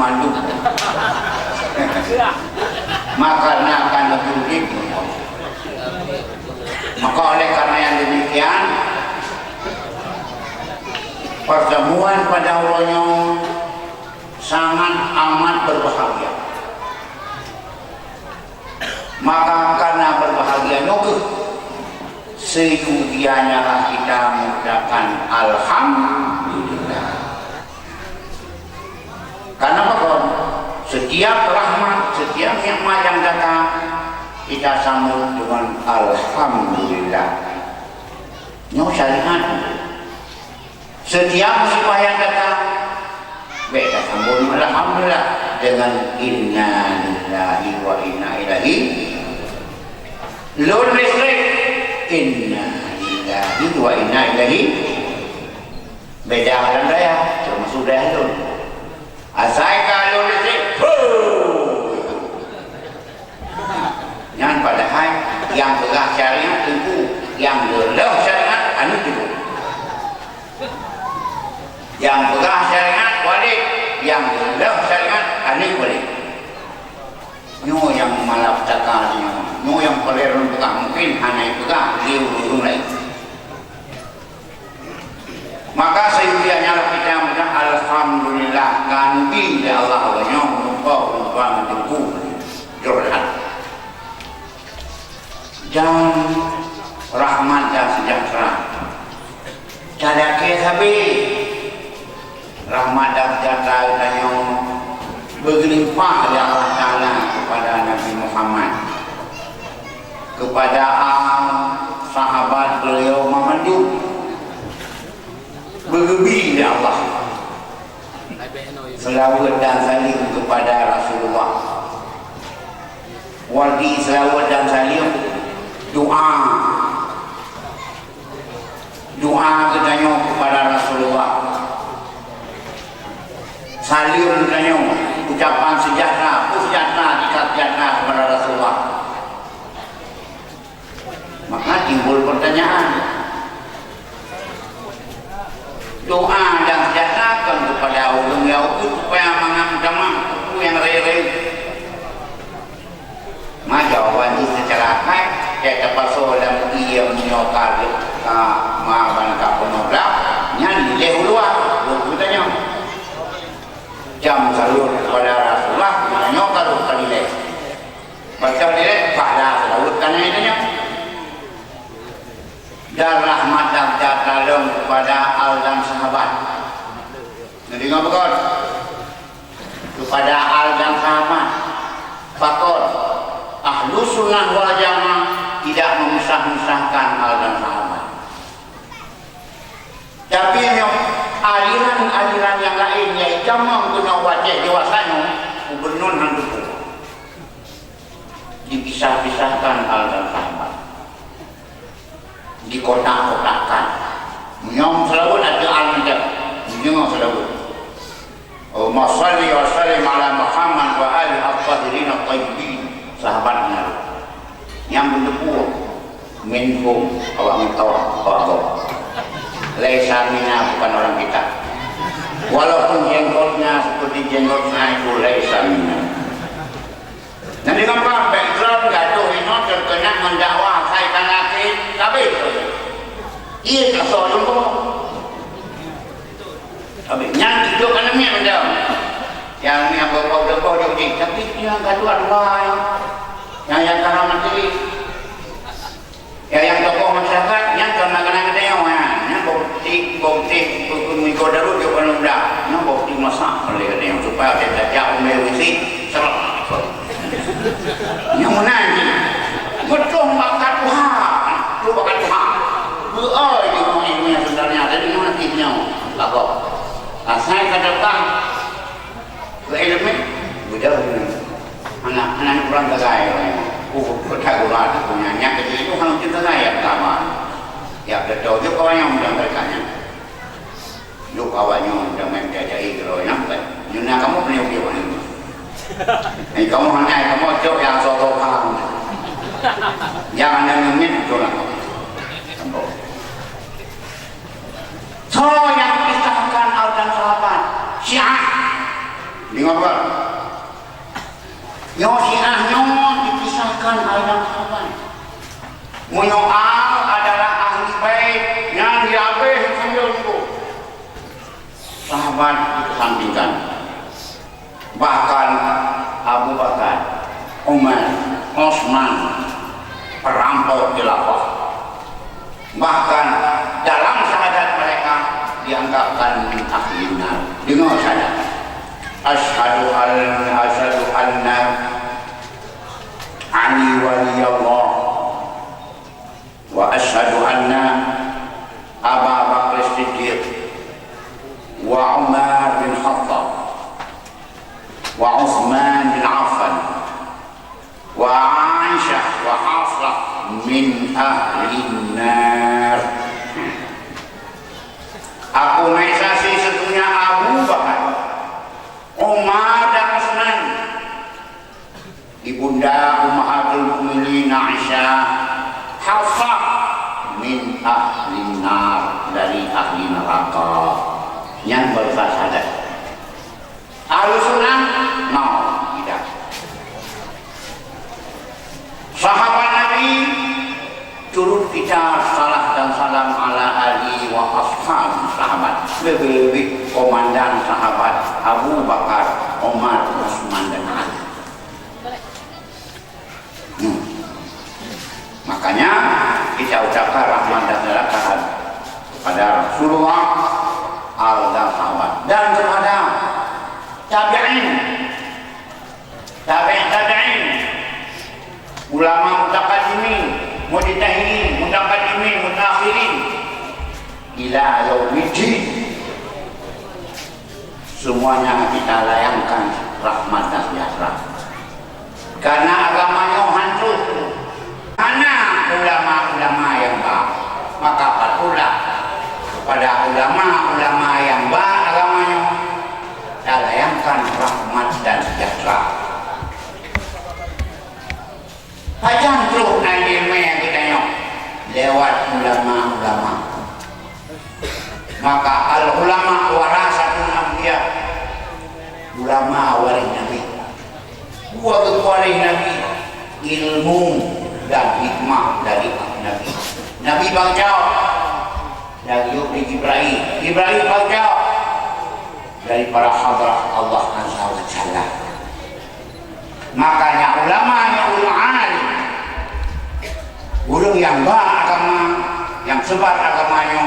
mandu. Maka akan lebih maka oleh karena yang demikian pertemuan pada ulanya sangat amat berbahagia. Maka karena berbahagia juga sejujurnya lah kita mengucapkan alhamdulillah. Karena apa? Setiap rahmat, setiap nikmat yang datang kita sambut dengan alhamdulillah. Nyo syariat. Setiap musibah yang datang kita sambut alhamdulillah dengan inna lillahi wa inna ilaihi lur listrik inna lillahi wa inna ilaihi beda alam raya termasuk daya lur asai kalau listrik yang padahal yang pegang syariat tentu yang berlelah syariat anu juga yang pegang syariat wajib yang berlelah syariat anu boleh nyo yang malapetaka nyo yang pelerun pegang mungkin hanya pegang dia burung lain. Maka sehingga kita mudah alhamdulillah kan bila Allah wa nyo upah menjengku curhat dan rahmat dan sejahtera cara kesabi rahmat dan sejahtera tanya berlimpah dari Allah Ta'ala kepada Nabi Muhammad, kepada sahabat beliau Muhammad, berlebih dari Allah, selawat dan salim kepada Rasulullah, wali selawat dan salim doa katanya kepada Rasulullah, salim katanya ucapan sejahtera kepada Rasulullah. Maka timbul pertanyaan, doa dan sejahtera kepada orang Yahudi supaya mengancam yang raya-raya. Maka jawaban itu secara akal ya terpaksa dalam ia menyokal maafkan penolok nyanyi lehuluah bertanya jam salut kepada Rasulullah bertanya kalau tadi leh baca leh pada salut karena itunya dan rahmat dan sejahtera kepada al dan sahabat. Jadi ngapa kepada al dan sahabat fakor ahlu sunnah wal jamaah tidak memisah-misahkan al dan sahabat. Tapi aliran-aliran yang lain yaitu jamang guna wajah dewasanya gubernur handuk dipisah-pisahkan al dan sahabat, dikotak-kotakkan. Menyong selawat ada al macam menyong selawat Allahumma salli wa sallim ala Muhammad wa ali al-tahirin al-tayyibin. Sahabatnya yang berdepur minhum awak mintawa laisa minna, bukan orang kita, walaupun jenggotnya seperti jenggot saya itu laisa minna. Nanti apa background gaduh ini terkena mendakwa saya kanakin tapi iya kasih tapi yang hidup kan ini mendam yang ni apa-apa dia tapi dia gaduh aduh yang karena mati yang tokoh masyarakat yang kena yang bukti minggu dulu dia pun muda yang bukti masak oleh yang supaya dia tak jauh mewisi serap yang mana ni betul bakat Tuhan lu bakat Tuhan ini yang sebenarnya jadi nantinya apa saya ke depan ke elemen budak anak kurang tergaya ketakutan punya kecil itu kalau kita tergaya pertama ya betul juga orang yang mudah berkanya yuk awaknya udah main jajai kalau nyampe nyuna kamu punya pion ini kamu hanya kamu cok yang soto kamu jangan yang ngemin itu lah so yang pisahkan al dan sahabat Syiah Dengar kan? Yang Syiahnya dipisahkan ayat sahabat. Menyoal adalah ahli bait yang dihabis sambil itu. Sahabat dikesampingkan. Bahkan Abu Bakar, Umar, Osman, perampok khilafah. Bahkan dalam syahadat mereka dianggapkan min ahli nar. Dengar syahadat. Asyhadu anna Ali waliyallah wa asyhadu anna Abu Bakar Siddiq wa Umar bin Khattab wa Utsman bin Affan wa Aisyah wa Hafsah min ahli nar. Aku mensaksi sesungguhnya Abu Bakar, Umar dan Utsman, ibunda Ummahatul Mukminin Aisyah, Hafsah min ahli nar, dari ahli neraka. Yang bersahadat. Ahlus sunnah mau tidak. Sahabat Nabi turut kita salah dan salam ala ali wa ashab sahabat. Lebih-lebih komandan sahabat Abu Bakar, Umar, Utsman dan Ali. Makanya kita ucapkan rahmat dan berkah kepada Rasulullah, dan sahabat dan kepada tabi'in, tabi'in, ulama mutaqaddimin, mujtahidin, mutaqaddimin, mutaakhirin ila yaumiddin. Semuanya kita layangkan rahmat dan sejahtera. Karena agamanya hancur, karena ulama-ulama yang baik, maka patulah pada ulama-ulama yang baik agamanya, kita layangkan rahmat dan sejahtera. Pajang terus nanti yang kita nyok lewat ulama-ulama. Maka al-ulama warasatul anbiya, ulama waris Nabi. Buat waris Nabi ilmu dan hikmah dari Nabi. Nabi baca dari Ibrahim, Ibrahim baca dari para hadrat Allah Azza wa Jalla. Makanya ulama yang alim, guru yang baik agama, yang sebar agamanya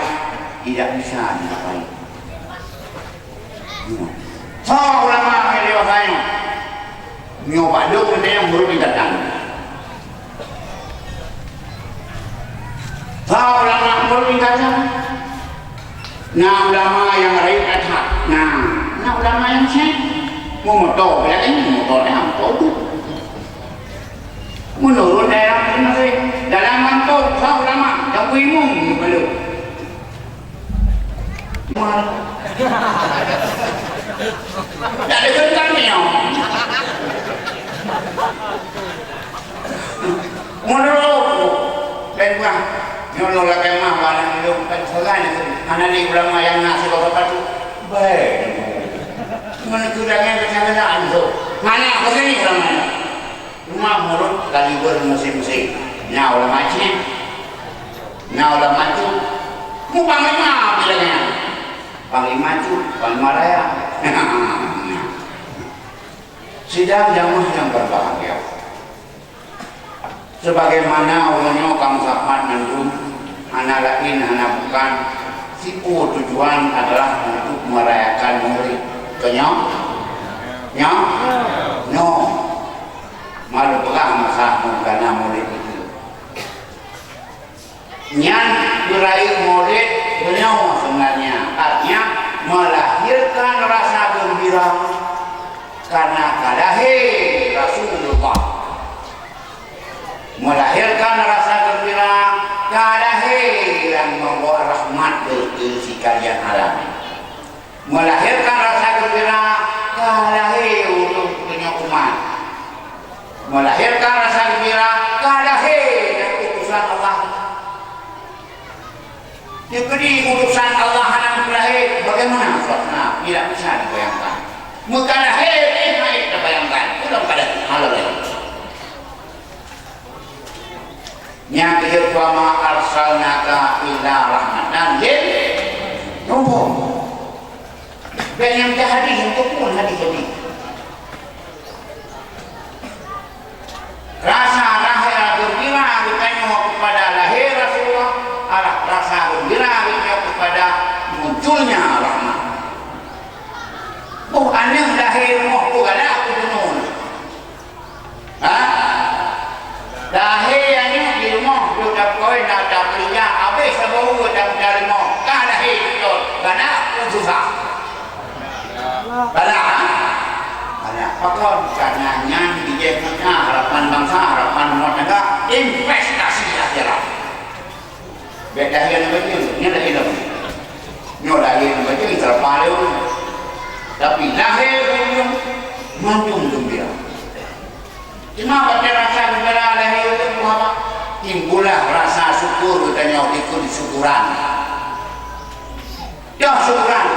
tidak bisa dilakukan. So ulama yang dewasanya nyoba dulu yang baru datang. So ulama baru datang. Nah ulama yang raih atas, nah ulama yang sih mau motor, ya ini motornya motor. Menurut daerah ini dalam mantul so ulama yang bingung belum. Tak ada kentangnya. Menurut lembah, nyolong lagi mah barang itu kan segan. Mana ni ulama yang nasi kau dapat tu? Baik. Mana kurangnya kesalahan tu? Mana begini ulama? Rumah mulut kaliber musim-musim. Nya ulama cina, nya ulama tu. Mu panglima bilangnya. Panglima tu, panglima raya. Sidang jamaah yang berbahagia. Sebagaimana ulunyo kamu sahabat nandung, anak lain, anak bukan. Sipu tujuan adalah untuk merayakan maulid. Kenyang? Nyang? No. Malu pegang masa karena maulid itu. Nyan diraih maulid beliau sebenarnya. Artinya melahirkan rasa gembira karena kalahi Rasulullah. Melahirkan rasa gembira kalahi yang membawa rahmat bagi sekalian alam. Melahirkan rasa gembira kalahi untuk punya umat. Melahirkan rasa gembira kalahi yang utusan Allah. Jadi utusan Allah yang berakhir bagaimana suasana tidak bisa dibayangkan. Mekalahi halal nya kieu wa ma arsalnaka illa rahmatan lil alamin. Dan yang hadis itu pun hadis rasa gembira ditanya kepada lahir Rasulullah, rasa gembira ditanya kepada munculnya rahmat. Oh, aneh lahir mau bukan aku dunun. Lahir ini di rumah sudah koi nak belinya, habis sebau dah dari rumah. Kah lahir itu, karena aku susah. Banyak faktor karena yang dijadinya harapan bangsa, harapan umat negara, investasi akhirat. Beda yang betul, ni lahir lagi. Ni lahir betul terpalu. Tapi lahir belum manjung gembira. Cuma pada rasa gembira lahir itu apa? Timbullah rasa syukur katanya ikut syukuran. Ya syukuran.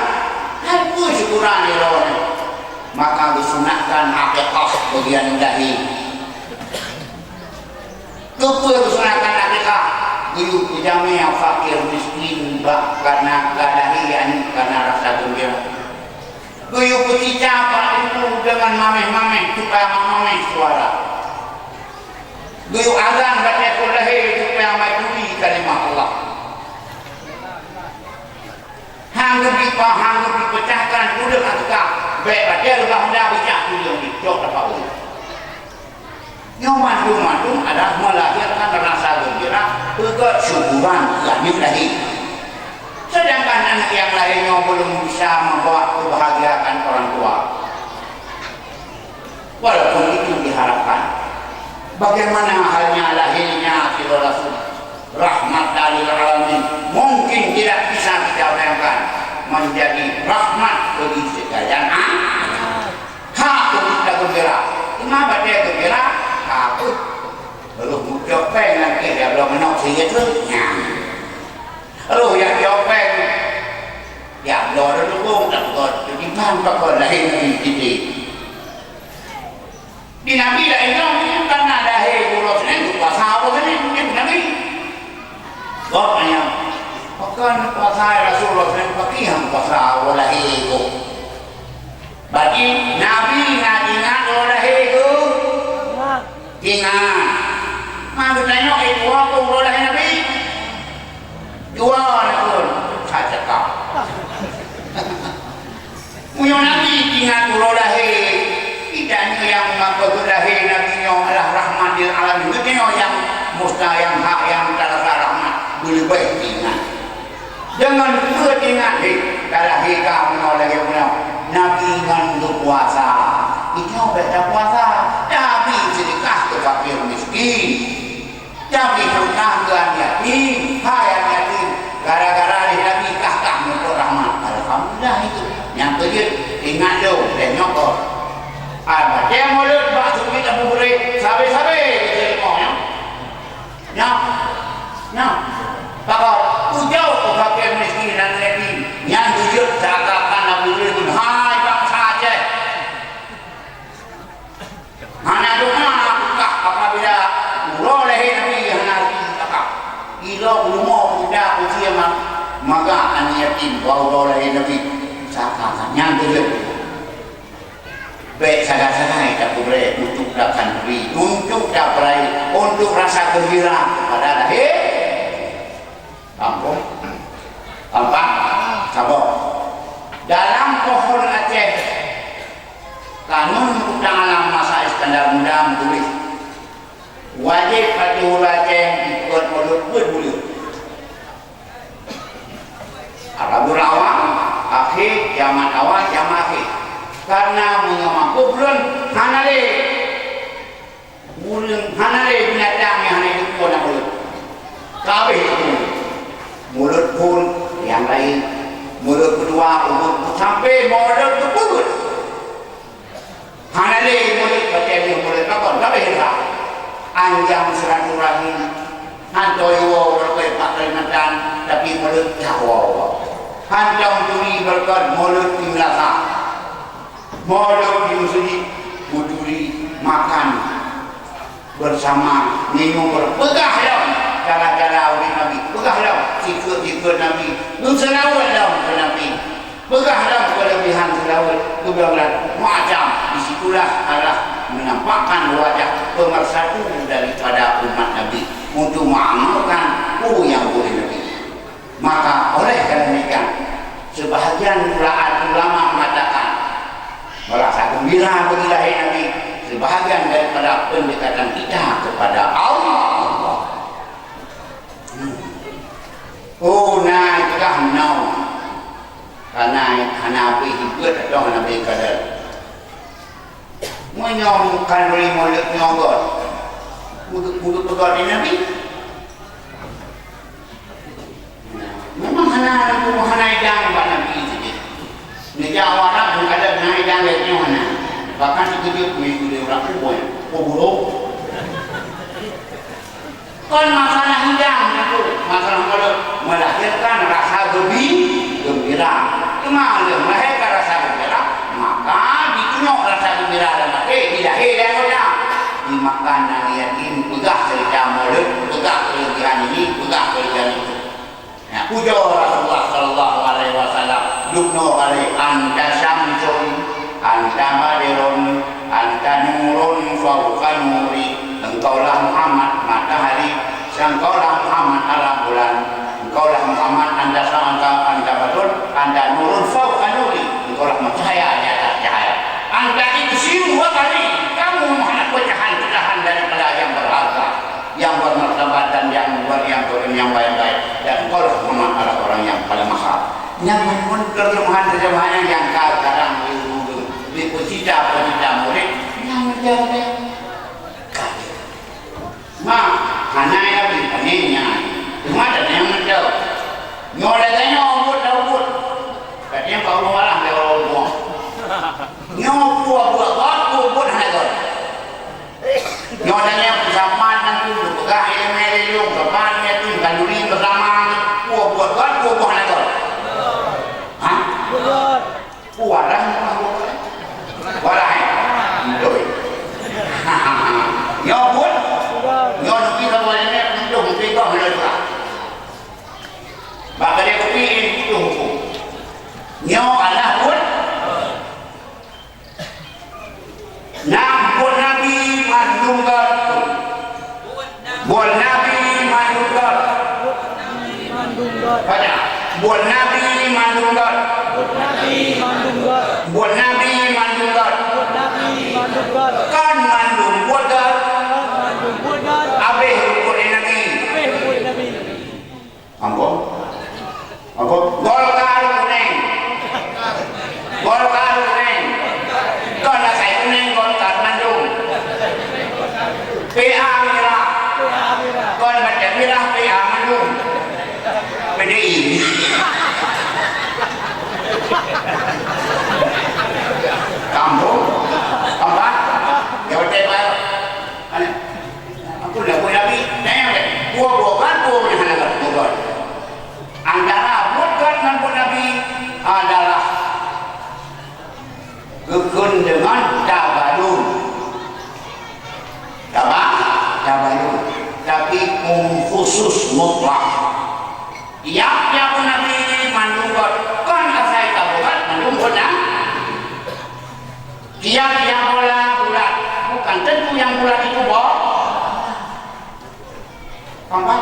Apa syukuran ya Allah? Maka disunatkan akikah bagian dahi. Kepa disunatkan akikah? Guyup jami yang fakir miskin karena dahi karena rasa gembira. Guyup cica pak itu dengan mameh-mameh supaya mameh suara. Guyup azan baca kudahi supaya majui kalimah Allah. Hanggup dipecahkan udah ketika baik baca lebah hendak bijak dulu ni jauh dapat ulang. Nyomantung adalah melahirkan rasa gembira juga syukuran lahir lahir. Sedangkan anak yang lainnya belum bisa membawa kebahagiaan orang tua. Walaupun itu diharapkan. Bagaimana halnya lahirnya Rasul rahmat dari alamin mungkin tidak bisa kita bayangkan menjadi rahmat bagi sekalian hak kita gembira. Kenapa dia gembira? Takut belum mencapai lagi dia belum menok sehingga Aduh yang diopeng ya lo ada dukung takut jadi nampak kau lahir di sini di Nabi dah itu karena lahir bulan Senin puasa apa Senin mungkin Nabi God ayam bukan puasa Rasulullah Senin pakai yang puasa lahir itu bagi Nabi nak ingat lahir itu ingat maka tanya itu aku lahir Nabi jual pun saya cakap punya Nabi ingat pulau lahir tidak yang mengaku lahir Nabi yang adalah rahmat di alam itu yang mustah yang hak yang terasa rahmat boleh baik ingat jangan buat ingat kalau hikam menolak yang Nabi ingat untuk puasa itu baca puasa Nabi sedekah ke fakir miskin Nabi sedekah ke yatim hayat yatim gara-gara di Nabi kakak untuk rahmat alhamdulillah itu yang kedua ingat dong dan nyokor ada yang mulut bakso kita boleh sabe-sabe di rumahnya pakar ujau ke fakir miskin dan yatim yang jujur seakan Nabi pun hai bangsa Aceh hanya rumah kakak apabila ulo lahir Nabi hanya kakak ilo rumah muda usia maka anak yatim ulo lahir Nabi seakan yang jujur baik sadar-sadar tak boleh untuk dapat beri untuk dapat untuk rasa gembira kepada lahir kampung empat sabar dalam pohon Aceh kanun undang alam masa Iskandar Muda menulis wajib Fatihul Aceh dibuat mulut berbulut Arabul awal akhir zaman awal zaman akhir karena mengampu bulan hanale binatang yang hanya itu pun mulut kabeh itu mulut pun yang lain mulut kedua sampai mulut ke mulut hanale mulut baca mulut apa kabeh itu anjang silaturahim hantoyo berpepak Kalimantan tapi mulut Jawa hanjang juri berkat mulut Timlasa mulut di Muslim kuduri makan bersama, minum berpegah dalam cara-cara oleh Nabi, pegah dalam sikap-sikap Nabi, selawat dalam ke Nabi, pegah dalam kelebihan selawat kebenaran macam. Disitulah Allah menampakkan wajah pemersatu daripada umat Nabi untuk mengamalkan yang boleh Nabi. Maka oleh kerana demikian, sebahagian ulama mengatakan merasa gembira bagi lahir Nabi, sebahagian daripada pendekatan kita kepada Allah. Oh, naikah nau karena Nabi hidup atau Nabi kadar menyong kan beri mulut nyonggot mulut pegat Nabi. Memang hana idang Pak Nabi itu. Negara orang kadang naik idang lagi mana. Bahkan itu dia punya orang kuat, buruk. Kan masalah hidang itu, masalah kalau melahirkan rasa gembira. Cuma melahirkan rasa gembira, maka ditunyok rasa gembira dalam dilahir dan orang. Dimakan dan yakin, pegah cerita mulut, pegah kelebihan ini, pegah kelebihan itu. Ya, puja Rasulullah sallallahu alaihi wasallam, dukno alaihi anta syamsun, anta badirun, anta nurun fawqa nuri. Engkaulah Muhammad matahari, engkaulah Muhammad ala bulan, engkaulah Muhammad anta badrun, anta nurun fawqa nuri. Engkaulah cahaya di atas cahaya. Anta itu semua kali kamu Muhammad pecahan-pecahan daripada yang berharga, yang bermartabat dan yang baik-baik. Dan engkau lah Muhammad adalah orang yang paling mahal. Yang pun terjemahan yang kadang di pecita murid yang menjawab kafir. Hana yang bertanya, cuma ada yang menjawab. Nyolanya obut. Katanya kalau malah kalau buang. Buat obut hana kau. Nyolanya zaman nanti berpegang ilmu depannya tu kanduri bersama buat hana kau. Hah? Warah. Doi. Nyobut. Nyobi kalau ini untuk tiga hari juga. Bapa dia kopi itu hukum. Nyo Allah pun. Buat Nabi mandungkat. Buat Nabi mandungkat. Baca. Buat Nabi mandungkat. Buat Nabi mandungkat. Kan mandung buat kat. Abih buat Nabi. Ampun. Golkar kuning. Kan lah saya kuning golkar mandung. PA merah. Kan baca merah PA mandung. PDI. Kampung. Apa? Ya betul pak. Aku dah punya Nabi. Buat. Antara buat dan buat Nabi adalah kekun dengan tabayun. Tabayun. Tapi khusus mutlak. Tiap Nabi mandung buat. Kan asal tabukat mandung buat. Tiap bulat. Bukan tentu yang bulat itu boh. Apa?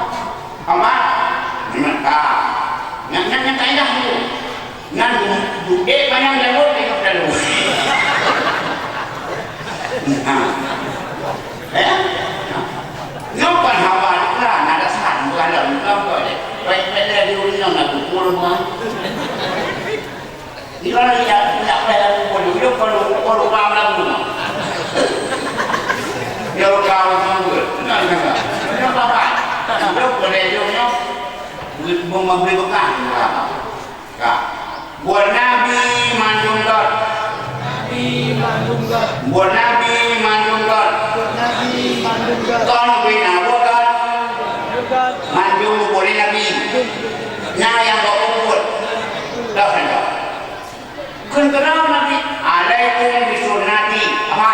Yang kaidah itu. Duduk banyak janggut tengok dulu. Ngapain hawa lah nada san bukan dalam kau deh. Baik-baik dia ulang nak pukul mah. Dia tidak payah pukul dia kalau kau lagu mah. Dia kau manggut. Enggak. Apa? Dia boleh dia memberi bekal. Buat Nabi mandungkat. Buat Nabi mandungkat. Kon bina buat mandung boleh Nabi. Nah yang bawa buat. Dah kan? Kan kenal Nabi. Alaikum bisunnati. Apa?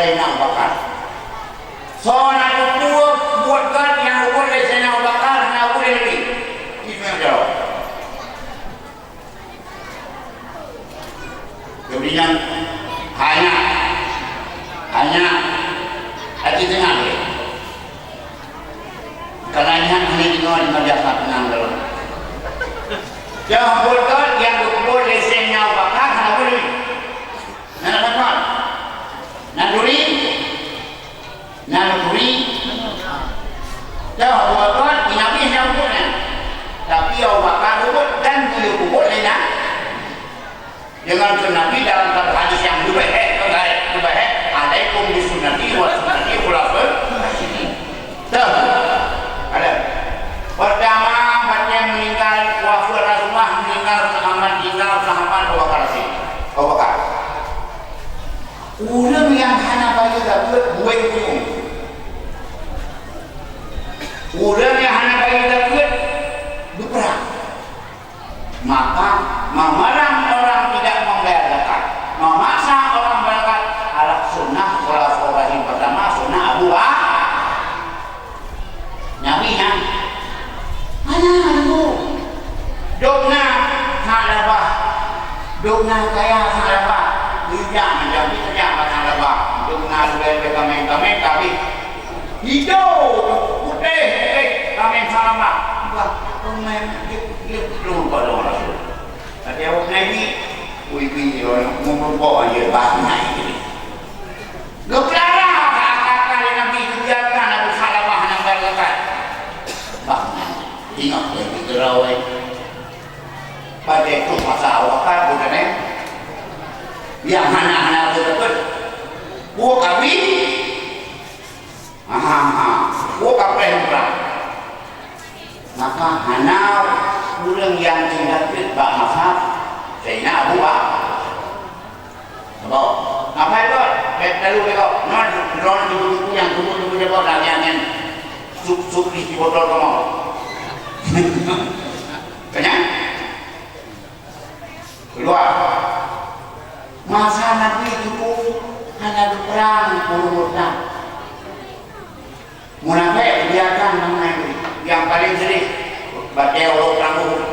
Sayyidina Abu Bakar. Seorang itu buat kan yang buat Sayyidina Abu Bakar, nak boleh lagi. Itu yang jawab. Kemudian hanya hati tengah dia. Karena hanya dengan mendapat tenang dalam. Yang buat kan yang buat Sayyidina Abu Bakar, nak boleh. Nak apa? Nanduri dah buat Nabi yang buatnya tapi Abu Bakar buat dan dia buat lainnya dengan Nabi dalam hadis yang lebih alaikum bisunnati wa sunnati khulafair rasyidin. Ada pertama baca meninggal wafat Rasulullah meninggal sahabat Abu Bakar. Orang yang hana bagi dapat buat pun. Orang yang hana bagi dapat berperang. Maka melarang orang tidak membayar zakat. Memaksa orang berzakat ala sunnah khulafaur pertama sunnah Abu Bakar. Nabi yang hana dulu. Dogna halabah. Dogna kaya halabah. Tidak menjadi sejak macam apa dengan lebih kami tapi hijau putih kami sama pemain belum pada orang tu. Tapi awak ni wih membawa aja bahasa ini. Geplara kata Nabi kebiarkan Abu Salamah yang berlekat. Bahasa ingat lagi terawai. Pada itu masa awak bukan yang anak-anak betul buat kami buat apa yang perang maka anak orang yang tidak berbak masak Sayyidina Abu Bakar apa itu lalu kau non buku yang buku dia bawa yang sup di botol kamu kayaknya keluar masa Nabi itu hanya berperang puluh tahun. Munafik biarkan namanya yang paling sering baca Allah perang Uhud.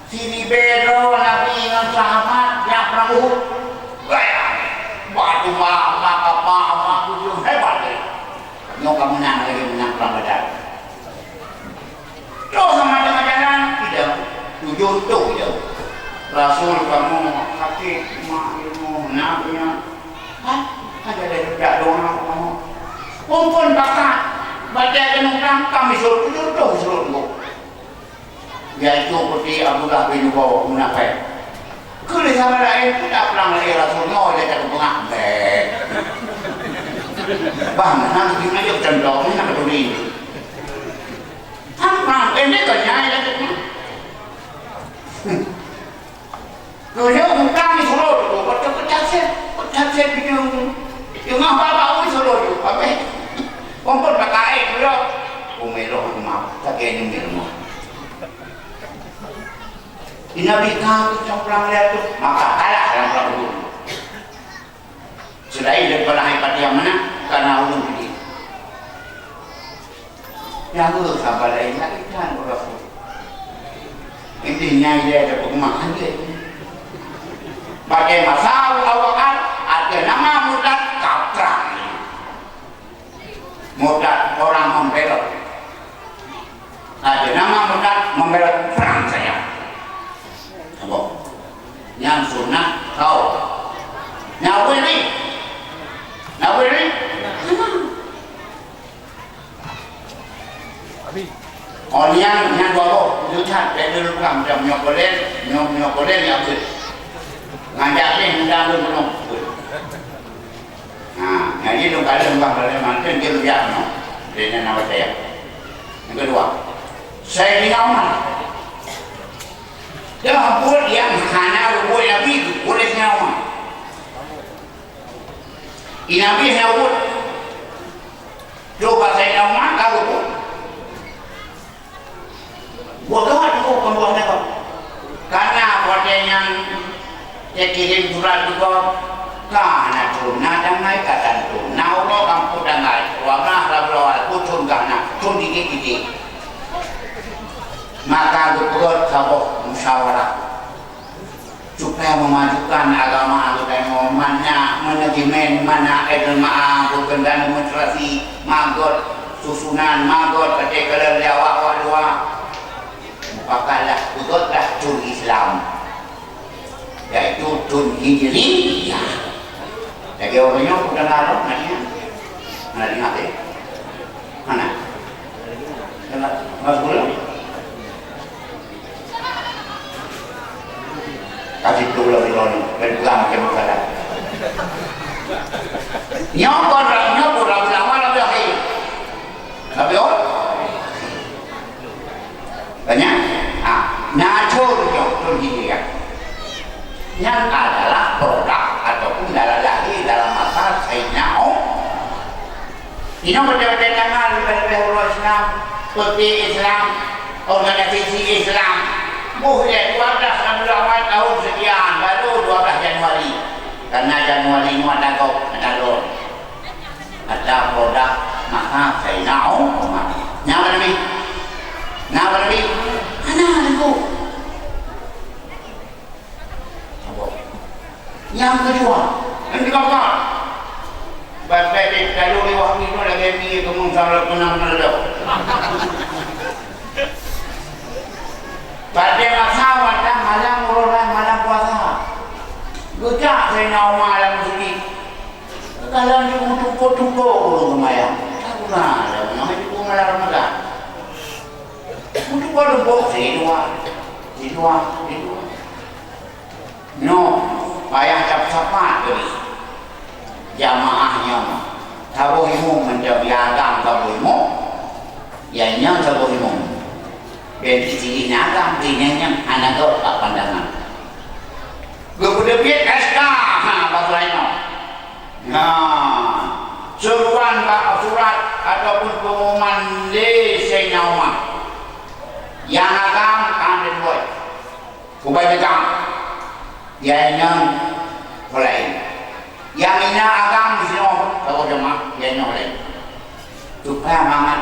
Sini bero Nabi dengan sahabat yang perang Uhud. Batu apa tujuh hebat ni. Nyokap menang lagi menang perang Badar. Terus sama dengan jalan tidak tujuh tu. Rasul kamu sakit mak ilmu naknya ada dari tak doa kamu kumpul bakat baca kenung kami suruh yaitu seperti Abdullah bin Ubay munafik kulit sama lain tidak pernah lagi Rasulnya dia tak pengambil bang nanti gimana dia bercandong nak peduli apa ini kenyai lagi Kemudian kami suruh tu, pecah set yang apa suruh tu, apa? Kompor pakai tu, umelo rumah, tak kena rumah. Nabi kami campur lihat tu, maka kalah dalam perang Uhud. Selain daripada hebat yang mana, karena ulun ini. Yang sabar lain lagi kan Rasul. Intinya dia ada pemahaman dia. Pakai masa awakan ada nama mudat kaprang mudat orang membelot ada nama mudat membelot perang saya apa yang sunnah kau nyawa ini orang yang bawa lihat dari dulu kamu jam nyokolen yang ngajak ni mudah lu belum. Nah, jadi lu kalau lembah kalau mantan dia lihat no. Dia nama saya. Yang kedua, saya Sayyidina Umar. Dia buat yang hanya buat Nabi boleh Sayyidina Umar. Nabi yang buat. Coba Sayyidina Umar kalau buat. Buat apa tu pembuat apa? Karena buat yang dia kirim surat juga karena tu na dangai katan tu na ulo kampu dangai warna rabloal kucun gana cun dikit maka gubernur kabok musyawarah supaya memajukan agama agama mana manajemen mana ilmu bukan demonstrasi magot susunan magot ketika lewat wadua makalah udotlah tun Islam yaitu tun Hijriyah. Jadi orangnya udah ngaruh nanya mana ingat ya mana mas boleh kasih dulu lagi dan pulang macam mana nyokor lama lebih akhir tapi banyak nacur tun Hijriyah yang adalah produk ataupun lagi dalam masa Sayyidina ini berdasarkan dengan Islam seperti Islam organisasi Islam mulai 12 tahun sekian baru 12 Januari karena Januari itu ada produk maka Sayyidina Umar Nyawa lebih yang kedua yang dikatakan baik kalau lewat itu lagi ni kamu salah kenal ada pada masa wadah malam urusan malam puasa gejak saya nak malam sini kalau ni tunggu urus lumayan tak guna ada nama itu malam Ramadan untuk baru bok dua no ayah cap-capat tadi jamaahnya tabuhimu menjadi agam tabuhimu yang tabuhimu dan isi agam dinanya anak kau tak pandangan kemudian SK bahasa lainnya surat ataupun pengumuman di senyawa yang agam kandil boy kubai tegak yang lain yang ini agam di sini kalau jemaah yang lain supaya mangat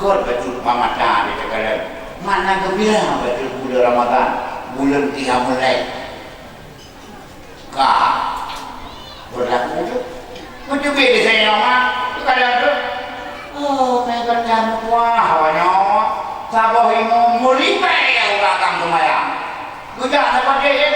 gor betul mamata di tegak mana gembira betul bulan Ramadan bulan Qiyamul Lail kah berlaku itu betul beda saya nama kalau tu mereka jangan kuah awalnya saboh imu mulipai yang belakang semayang bukan seperti itu